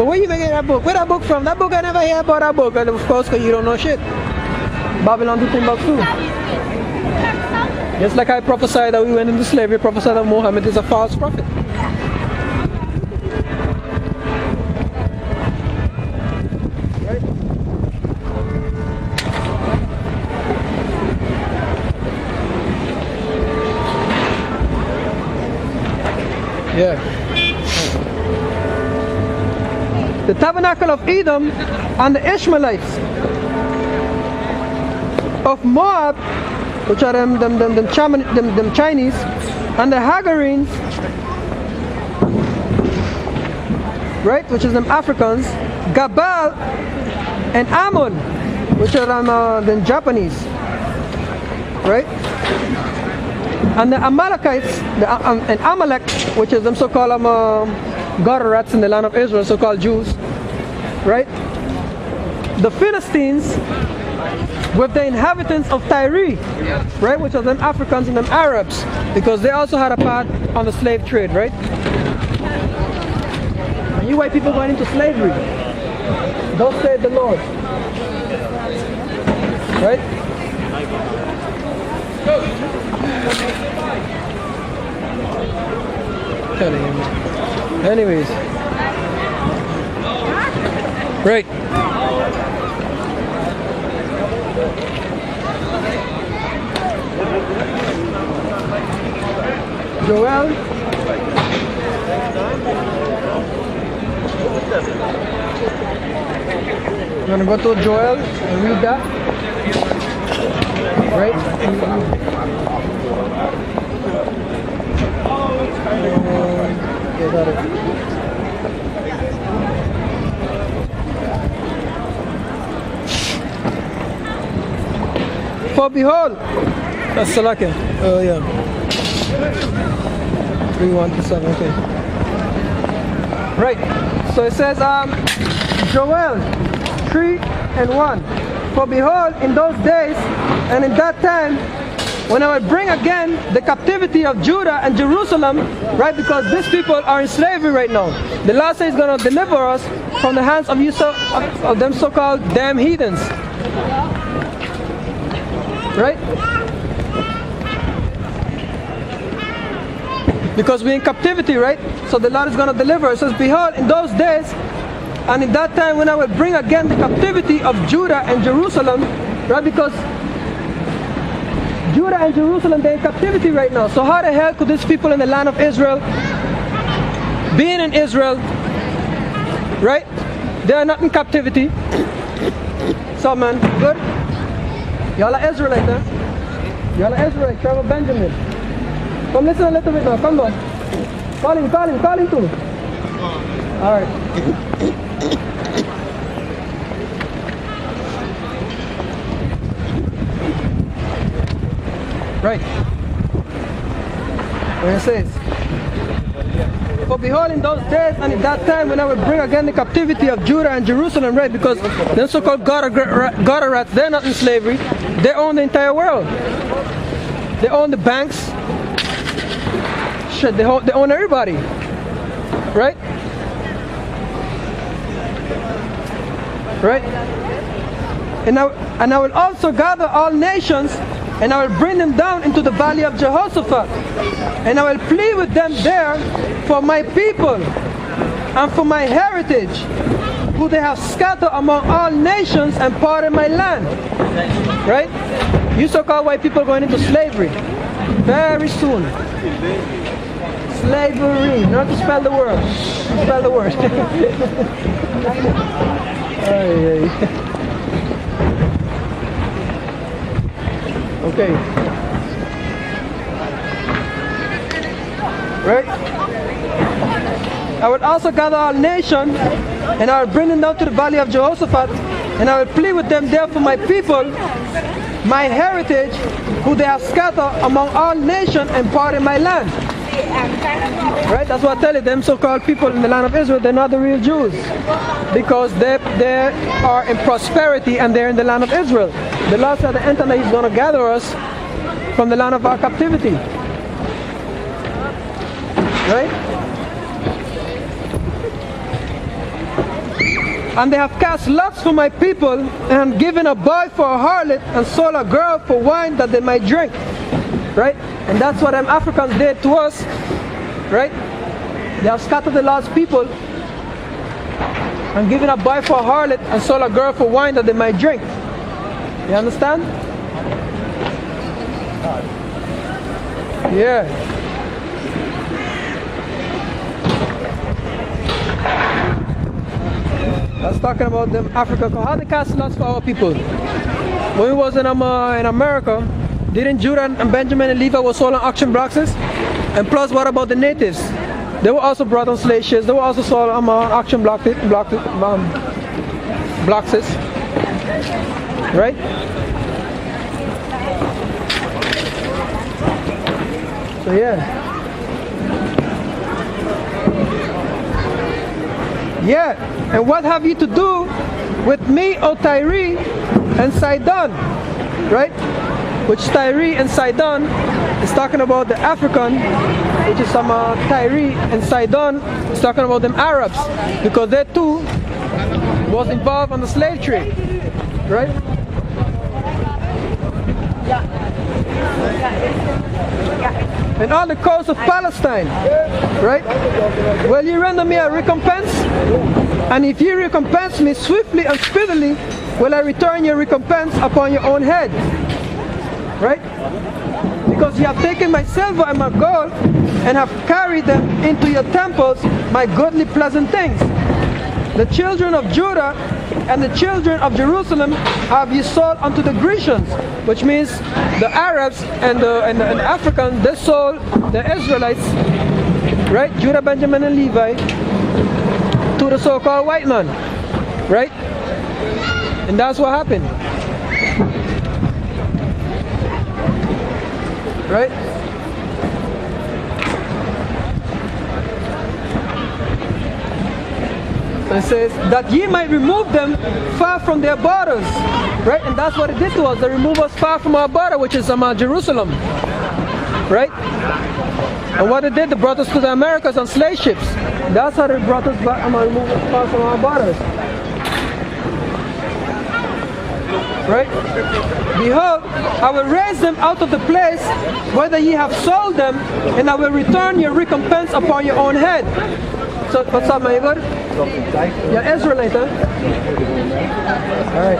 But where you making that book? Where that book from? That book, I never hear about that book. And of course, because you don't know shit. Babylon do Timbuktu. Just like I prophesied that we went into slavery, prophesied that Muhammad is a false prophet. Right? Yeah. The tabernacle of Edom and the Ishmaelites of Moab, which are them Chinese, and the Hagarenes, right, which is them Africans, Gabal and Ammon, which are them Japanese, right, and the Amalekites, and Amalek, which is them so-called gutter rats in the land of Israel, so-called Jews, right, the Philistines with the inhabitants of Tyre, right, which are them Africans and them Arabs, because they also had a part on the slave trade, right? And you white people going into slavery, don't save the Lord, right? Anyways, right. Joel, you want to go to Joel and read that? Right? Okay, got it. For behold, that's Salakia. Oh yeah. 3:1-7. Okay. Right. So it says, Joel 3:1. For behold, in those days and in that time, when I will bring again the captivity of Judah and Jerusalem, right? Because these people are in slavery right now. The Lord says He's going to deliver us from the hands of you, of them so-called damn heathens. Right? Because we're in captivity, right? So the Lord is going to deliver us. It says, behold, in those days and in that time when I will bring again the captivity of Judah and Jerusalem, right? Because Judah and Jerusalem, they're in captivity right now. So how the hell could these people in the land of Israel, being in Israel, right? They are not in captivity. So man, good? Y'all are Israelite, huh? Y'all are Israelite, Trevor Benjamin. Come listen a little bit now, come on. Call him to me. Alright. Right. Where it says, for behold, in those days and in that time when I will bring again the captivity of Judah and Jerusalem, right? Because the so-called gutter rats, they're not in slavery. They own the entire world. They own the banks. Shit, they own everybody. Right? Right? And I will also gather all nations, and I will bring them down into the valley of Jehoshaphat, and I will plead with them there for my people and for my heritage, who they have scattered among all nations and parted my land. Right? You so-called white people going into slavery very soon. Slavery, not to spell the word. Spell the word. Okay. Right? I will also gather all nations, and I will bring them down to the valley of Jehoshaphat, and I will plead with them there for my people, my heritage, who they have scattered among all nations and parted my land. Right? That's what I tell you, them so-called people in the land of Israel, they're not the real Jews. Because they are in prosperity and they're in the land of Israel. The Lord said at the end that He's going to gather us from the land of our captivity. Right? And they have cast lots for my people, and given a boy for a harlot, and sold a girl for wine that they might drink. Right? And that's what them Africans did to us. Right? They have scattered the Lord's people, and given a boy for a harlot, and sold a girl for wine that they might drink. You understand? Yeah. That's talking about them Africa. How they cast lots for our people. When we was in America, didn't Judah and Benjamin and Levi were sold on auction blocks? And plus, what about the natives? They were also brought on slave ships. They were also sold on auction blocks. Right? So yeah. Yeah, and what have you to do with me, O Tyre and Sidon? Right? Which Tyre and Sidon is talking about the African, which is some Tyre and Sidon is talking about them Arabs, because they too was involved on the slave trade. Right? And all the coast of Palestine, right? Will you render me a recompense? And if you recompense me swiftly and speedily, will I return your recompense upon your own head? Right? Because you have taken my silver and my gold, and have carried them into your temples, my goodly pleasant things. The children of Judah and the children of Jerusalem have you sold unto the Grecians, which means the Arabs and the Africans. They sold the Israelites, right? Judah, Benjamin, and Levi to the so-called white man, right? And that's what happened, right? It says that ye might remove them far from their borders, right? And that's what it did to us. They removed us far from our border, which is Jerusalem, right? And what it did, they brought us to the Americas on slave ships. That's how they brought us back and removed us far from our borders, right? Behold, I will raise them out of the place whether ye have sold them, and I will return your recompense upon your own head. So, what's up, man? You good? Yeah, Israelite, huh? Alright.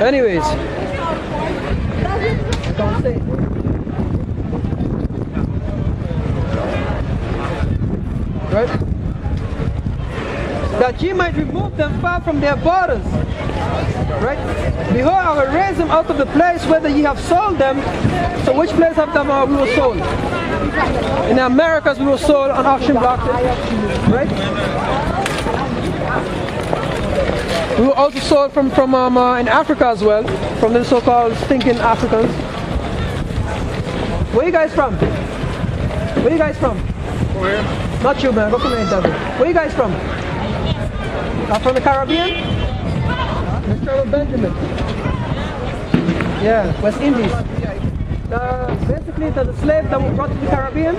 Anyways. Right? That ye might remove them far from their borders. Right? Behold, I will raise them out of the place whether ye have sold them. So which place have them we were sold? In the Americas we were sold on auction blocks. Right? We were also sold from in Africa as well, from the so-called stinking Africans. Where you guys from? Where you guys from? Where? Not you, man. Go from the interview. Where you guys from? From the Caribbean? Mr. Benjamin. Yeah, West Indies. Basically, the slaves that were brought to the Caribbean,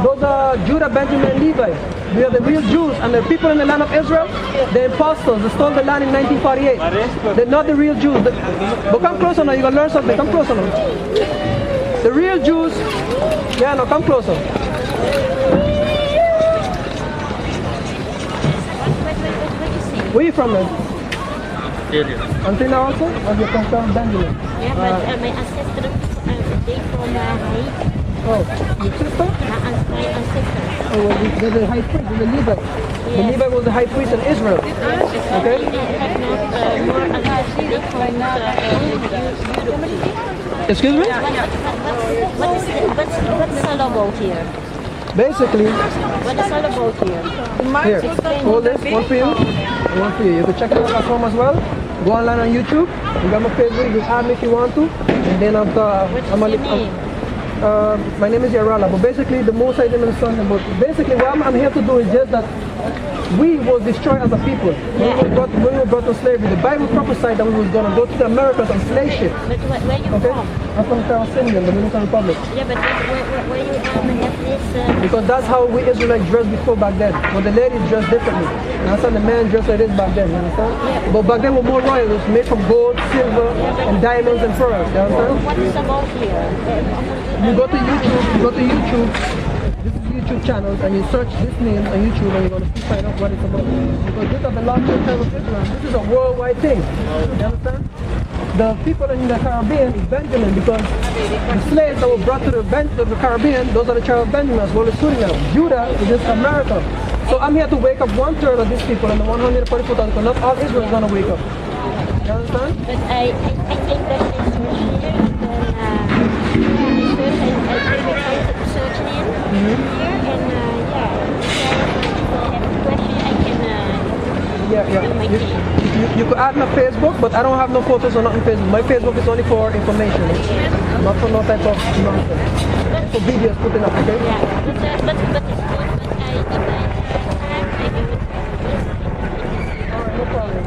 those are Judah, Benjamin, and Levi. We are the real Jews, and the people in the land of Israel, the impostors, they stole the land in 1948. They're not the real Jews. But come closer now, you're going to learn something. Come closer now. The real Jews, yeah, no, come closer. Where are you from, man? Until now also? Or you come from Benjamin? Yeah, but my ancestor, they from Haiti. Oh, your sister? My ancestor. Oh, well, they're the high priest, the Levi. Yes. The Levi was the high priest in Israel. Okay? Excuse me? What's all about here? Basically, What is all about here? here, hold this, one for you, and one for you. You can check it out at home as well. Go online on YouTube. You got my Facebook, you can add me if you want to. And then my name is Yarala, but basically the most I did in the sun. But basically what I'm here to do is just that we was destroyed as a people. When we were brought to slavery, the Bible prophesied that we was going to go to the Americas on slave ships. But where you Okay? from? I'm from Palestinian, the Dominican Republic. Yeah, but where you have this? Because that's how we Israelites dressed before back then. But the ladies dressed differently. You understand? The men dressed like this back then. You understand? Yeah. But back then we're more royal. It was made from gold, silver, and diamonds and pearls. You understand? What is about here? You go to YouTube, this is YouTube channels, and you search this name on YouTube, and you're going to find out what it's about. Because these are the lost tribes of Israel. This is a worldwide thing. You understand? The people in the Caribbean is Benjamin, because the slaves that were brought to the Caribbean, those are the tribe of Benjamin, as well as Suriname. Judah is just America. So I'm here to wake up 1/3 of these people, and the 144,000, because not all Israel is going to wake up. You understand? But I think that it's here, then search name here, and You could add my Facebook, but I don't have no photos or nothing Facebook. My Facebook is only for information, not for no type of nonsense. For videos putting up, okay? Yeah, but it's good, but Alright, no problem.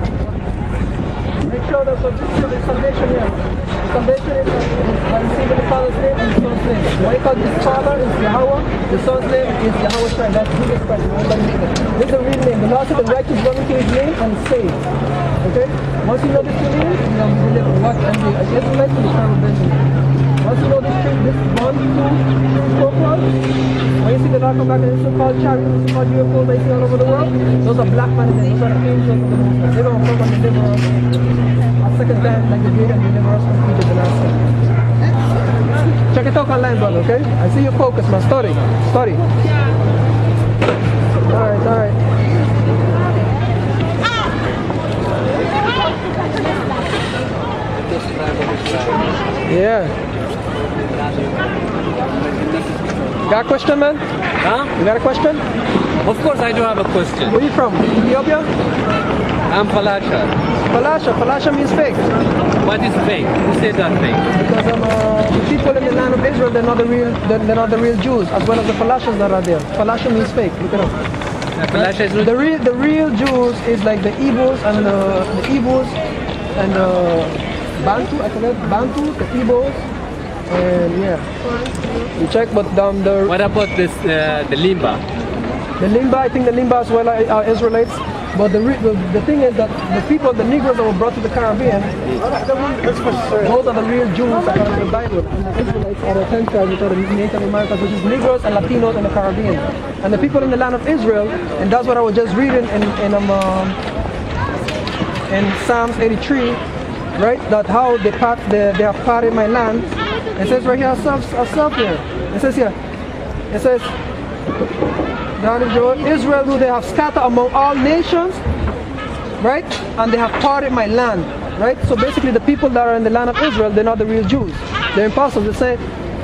Make sure that the salvation here. The salvation is by receiving the Father's name and the Son's name. Why call this Father is Yahweh, the Son's name is Yahweh Shai. That's Jesus Christ. This is the real name. The Lord said the righteous run into his name and is saved. Okay? Once you know this two names, you know, you live what and the Israelites in the tribe of Benjamin. Once you know this 1, 2, 3, 4 clause, when you see the Lord come back in the so-called chariots, the so-called UFOs that you see all over the world, those are black men, those are the angels of the Most High. They're going to come and deliver us a second time like they did and deliver us from Egypt the last time. Check it out online, brother, okay? I see you focus, man. Study. Alright. Yeah. Got a question, man? Huh? You got a question? Of course I do have a question. Where you from? Ethiopia? I'm Falasha. Falasha means fake. What is fake? Who said that fake? Because the people in the land of Israel, they're not the real Jews, as well as the Falashas that are there. Falasha means fake. Look it up. Falasha is not... The real Jews is like the Igbos and the Bantu, I forget, Bantu, the Igbos, and yeah. You check, but the... What about this, the Limba? The Limba, I think the Limba as well are Israelites. But the thing is that the people, the Negroes that were brought to the Caribbean, those are the real Jews according to the Bible. And the Israelites are the 10 tribes, which are the Native Americans, which is Negroes and Latinos in the Caribbean. And the people in the land of Israel, and that's what I was just reading in Psalms 83, right? That how they have parted my land. It says right here, ourselves here. It says here, it says, Israel who they have scattered among all nations, right? And they have parted my land, right? So basically the people that are in the land of Israel, they're not the real Jews. They're impostors. They say,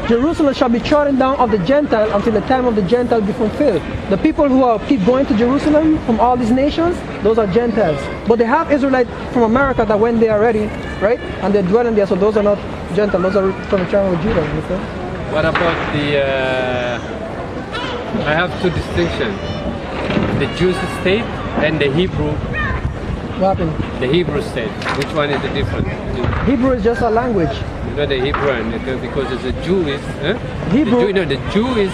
Jerusalem shall be trodden down of the Gentile until the time of the Gentile be fulfilled. The people who keep going to Jerusalem from all these nations, those are Gentiles. But they have Israelites from America that went there already, right? And they're dwelling there, so those are not Gentiles, those are from the tribe of Judah. You understand? What about the... I have two distinctions. The Jewish state and the Hebrew. What happened? The Hebrew state. Which one is the difference? Hebrew is just a language. You know the Hebrew, because it's a Jew is... Hebrew... The Jew is...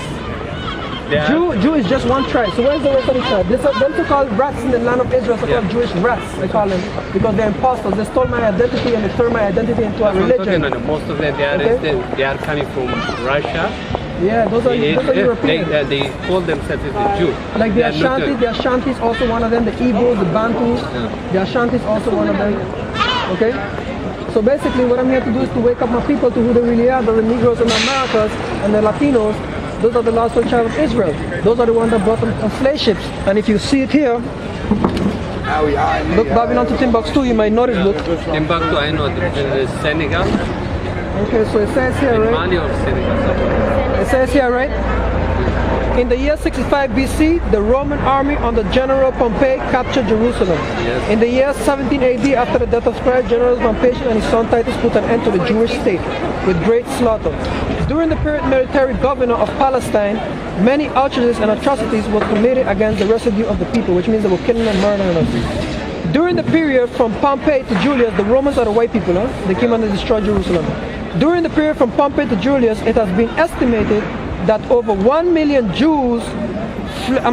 Jew is just one tribe. So where's the rest of the tribe? They're called rats in the land of Israel. They're called Jewish rats, they call them. Because they're imposters. They stole my identity and they turned my identity into a religion. Most of them, they are coming from Russia. Yeah, those are Europeans. They call themselves the Jew. Like the Ashanti is also one of them. The Igbos, the Bantus, the Ashanti is also one of them. Okay? So basically what I'm here to do is to wake up my people to who they really are, the Negroes in the Americas and the Latinos. Those are the last tribes of Israel. Those are the ones that brought them on slave ships. And if you see it here, look Babylon to Timbuktu, you might notice, look. Timbuktu, I know, the Senegal. Okay, so it says here, right? Mali or Senegal. It says here, right? In the year 65 BC, the Roman army under General Pompey captured Jerusalem. Yes. In the year 17 AD, after the death of Christ, General Pompey and his son Titus put an end to the Jewish state with great slaughter. During the period military governor of Palestine, many outrages and atrocities were committed against the residue of the people, which means they were killing and murdering us. During the period from Pompey to Julius, the Romans are the white people, huh? They came and they destroyed Jerusalem. During the period from Pompey to Julius, it has been estimated that over 1 million Jews fled